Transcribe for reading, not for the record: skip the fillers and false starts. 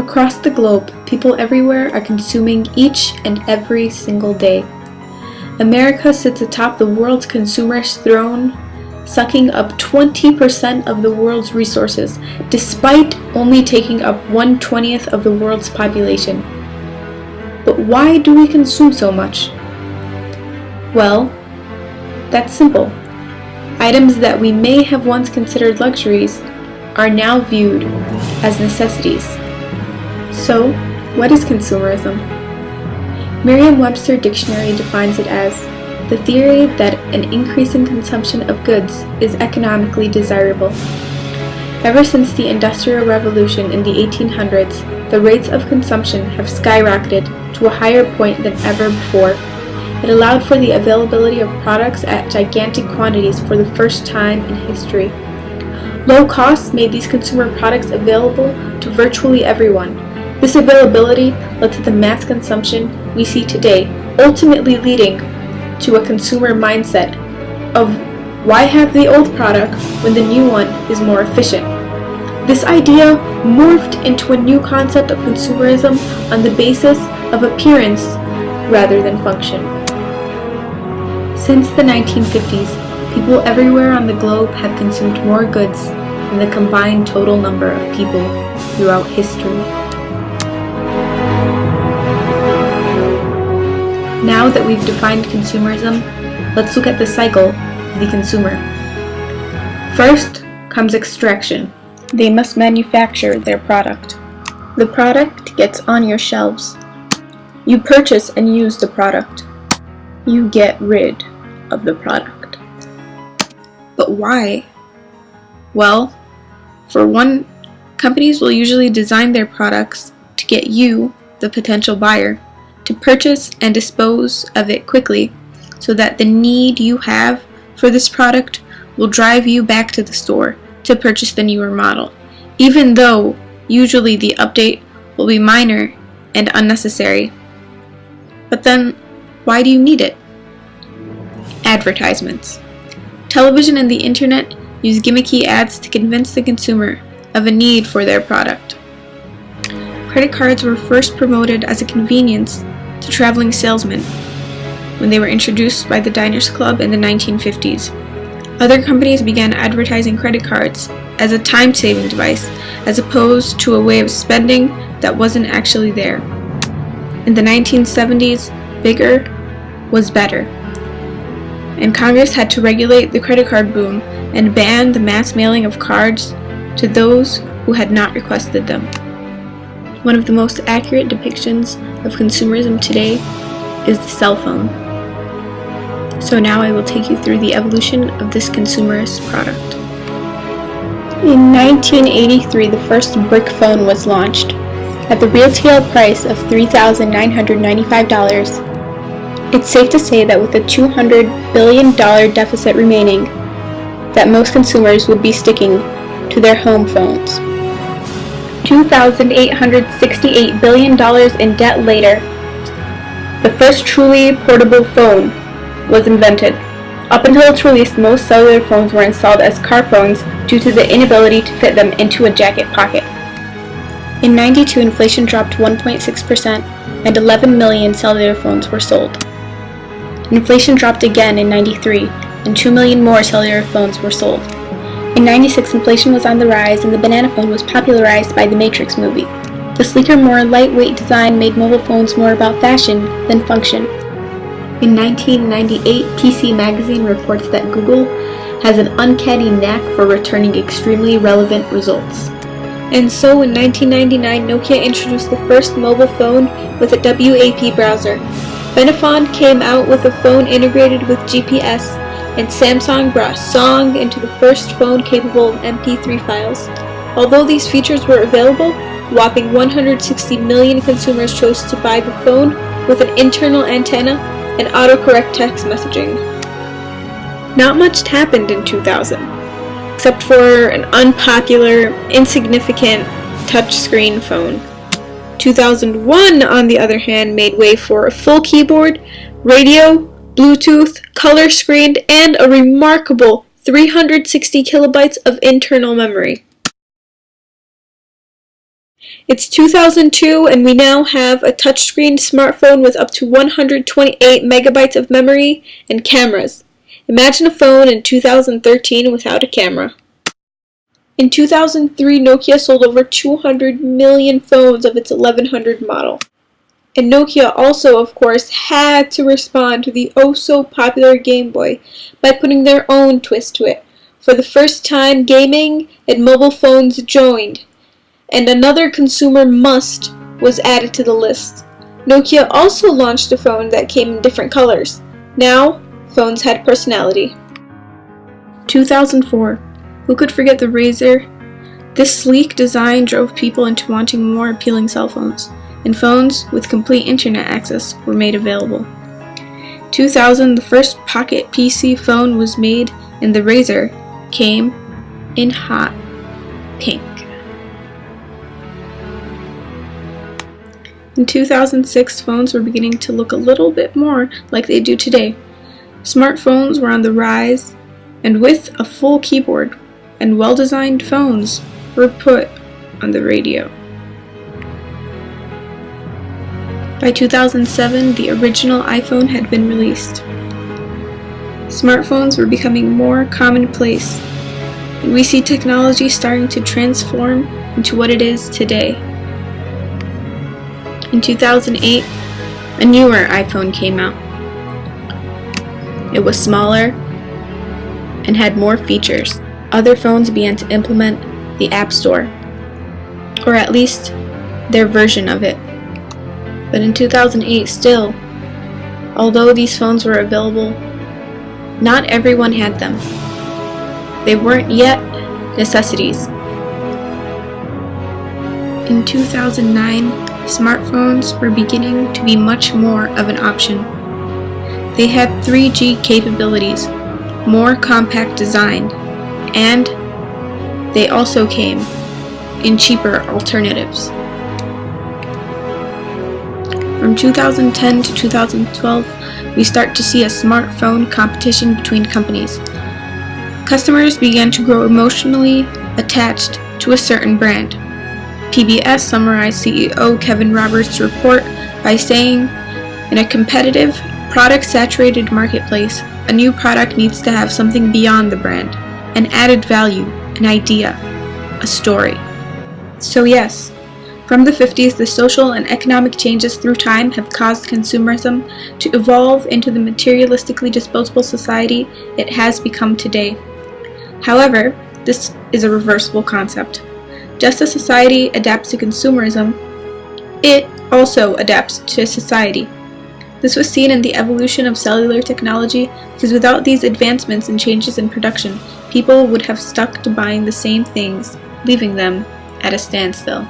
Across the globe, people everywhere are consuming each and every single day. America sits atop the world's consumerist throne, sucking up 20% of the world's resources, despite only taking up 1/20th of the world's population. But why do we consume so much? Well, that's simple. Items that we may have once considered luxuries are now viewed as necessities. So, what is consumerism? Merriam-Webster Dictionary defines it as the theory that an increasing consumption of goods is economically desirable. Ever since the Industrial Revolution in the 1800s, the rates of consumption have skyrocketed to a higher point than ever before. It allowed for the availability of products at gigantic quantities for the first time in history. Low costs made these consumer products available to virtually everyone. This availability led to the mass consumption we see today, ultimately leading to a consumer mindset of why have the old product when the new one is more efficient. This idea morphed into a new concept of consumerism on the basis of appearance rather than function. Since the 1950s, people everywhere on the globe have consumed more goods than the combined total number of people throughout history. Now that we've defined consumerism, let's look at the cycle of the consumer. First comes extraction. They must manufacture their product. The product gets on your shelves. You purchase and use the product. You get rid of the product. But why? Well, for one, companies will usually design their products to get you, the potential buyer, to purchase and dispose of it quickly so that the need you have for this product will drive you back to the store to purchase the newer model, even though usually the update will be minor and unnecessary. But then, why do you need it? Advertisements. Television and the internet use gimmicky ads to convince the consumer of a need for their product. Credit cards were first promoted as a convenience to traveling salesmen when they were introduced by the Diners Club in the 1950s. Other companies began advertising credit cards as a time-saving device as opposed to a way of spending that wasn't actually there. In the 1970s, bigger was better, and Congress had to regulate the credit card boom and ban the mass mailing of cards to those who had not requested them. One of the most accurate depictions of consumerism today is the cell phone. So now I will take you through the evolution of this consumerist product. In 1983, the first brick phone was launched. At the retail price of $3,995, it's safe to say that with a $200 billion deficit remaining, that most consumers would be sticking to their home phones. $2,868 billion in debt later, the first truly portable phone was invented. Up until its release, most cellular phones were installed as car phones due to the inability to fit them into a jacket pocket. In '92, inflation dropped 1.6% and 11 million cellular phones were sold. Inflation dropped again in '93 and 2 million more cellular phones were sold. In '96, inflation was on the rise and the banana phone was popularized by the Matrix movie. The sleeker, more lightweight design made mobile phones more about fashion than function. In 1998, PC Magazine reports that Google has an uncanny knack for returning extremely relevant results. And so in 1999, Nokia introduced the first mobile phone with a WAP browser. Benafon came out with a phone integrated with GPS, and Samsung brought Song into the first phone capable of MP3 files. Although these features were available, a whopping 160 million consumers chose to buy the phone with an internal antenna and autocorrect text messaging. Not much happened in 2000, except for an unpopular, insignificant touchscreen phone. 2001, on the other hand, made way for a full keyboard, radio, Bluetooth, color screened, and a remarkable 360 kilobytes of internal memory. It's 2002 and we now have a touchscreen smartphone with up to 128 megabytes of memory and cameras. Imagine a phone in 2013 without a camera. In 2003, Nokia sold over 200 million phones of its 1100 model. And Nokia also, of course, had to respond to the oh-so-popular Game Boy by putting their own twist to it. For the first time, gaming and mobile phones joined, and another consumer must was added to the list. Nokia also launched a phone that came in different colors. Now, phones had personality. 2004. Who could forget the Razr? This sleek design drove people into wanting more appealing cell phones, and phones with complete internet access were made available. 2000, the first pocket PC phone was made, and the Razr came in hot pink. In 2006, phones were beginning to look a little bit more like they do today. Smartphones were on the rise, and with a full keyboard and well-designed phones were put on the radio. By 2007, the original iPhone had been released. Smartphones were becoming more commonplace, and we see technology starting to transform into what it is today. In 2008, a newer iPhone came out. It was smaller and had more features. Other phones began to implement the App Store, or at least their version of it. But in 2008 still, although these phones were available, not everyone had them. They weren't yet necessities. In 2009, smartphones were beginning to be much more of an option. They had 3G capabilities, more compact design, and they also came in cheaper alternatives. From 2010 to 2012, we start to see a smartphone competition between companies. Customers began to grow emotionally attached to a certain brand. PBS summarized CEO Kevin Roberts' report by saying, "In a competitive, product-saturated marketplace, a new product needs to have something beyond the brand, an added value, an idea, a story." So yes, from the 50s, the social and economic changes through time have caused consumerism to evolve into the materialistically disposable society it has become today. However, this is a reversible concept. Just as society adapts to consumerism, it also adapts to society. This was seen in the evolution of cellular technology, because without these advancements and changes in production, people would have stuck to buying the same things, leaving them at a standstill.